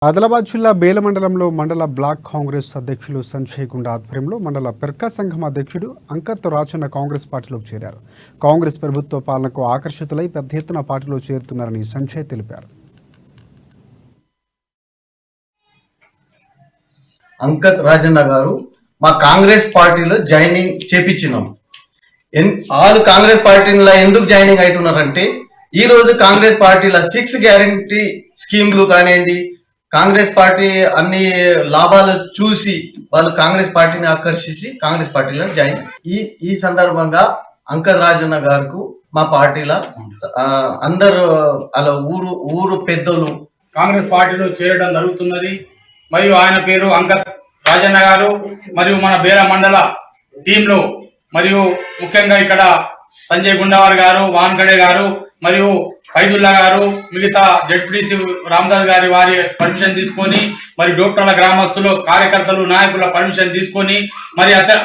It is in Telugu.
ఆదిలాబాద్ జిల్లా బేల మండలంలో మండల బ్లాక్ కాంగ్రెస్ అధ్యక్షులు సంజయ్ గుండా ఆధ్వర్యంలో మండల పెర్కా సంఘం అధ్యక్షుడు అంకత్ రాజన్న కాంగ్రెస్ పార్టీలోకి చేరారు. కాంగ్రెస్ ప్రభుత్వ పాలనకు ఆకర్షితులై పెద్ద ఎత్తున పార్టీలో చేరుతున్నారని సంజయ్ తెలిపారు. అంకత్ రాజన్న గారు మా కాంగ్రెస్ పార్టీలో జాయినింగ్ చేపించినాం. వాళ్ళు కాంగ్రెస్ పార్టీలో ఎందుకు జాయినింగ్ అవుతున్నారంటే ఈ రోజు కాంగ్రెస్ పార్టీల 6 గ్యారంటీ స్కీమ్లు కానివ్వండి, కాంగ్రెస్ పార్టీ అన్ని లాభాలు చూసి వాళ్ళు కాంగ్రెస్ పార్టీని ఆకర్షించి కాంగ్రెస్ పార్టీలో జాయిన్. ఈ సందర్భంగా అంకత్ రాజన్న గారికి మా పార్టీలో అందరు అలా ఊరు పెద్దలు కాంగ్రెస్ పార్టీలో చేరడం జరుగుతున్నది. మరియు ఆయన పేరు అంకత్ రాజన్న గారు. మరియు మన బేల మండల టీంలో మరియు ముఖ్యంగా ఇక్కడ సంజయ్ గుండావార్ గారు, వాన్గడే గారు మరియు ఫైజుల్లా గారు, మిగతా జడ్పీటీసీ రామదాస్ గారి వారి పర్మిషన్ తీసుకొని, మరి డోక్టర్ల గ్రామస్తులు, కార్యకర్తలు, నాయకుల పర్మిషన్ తీసుకొని మరి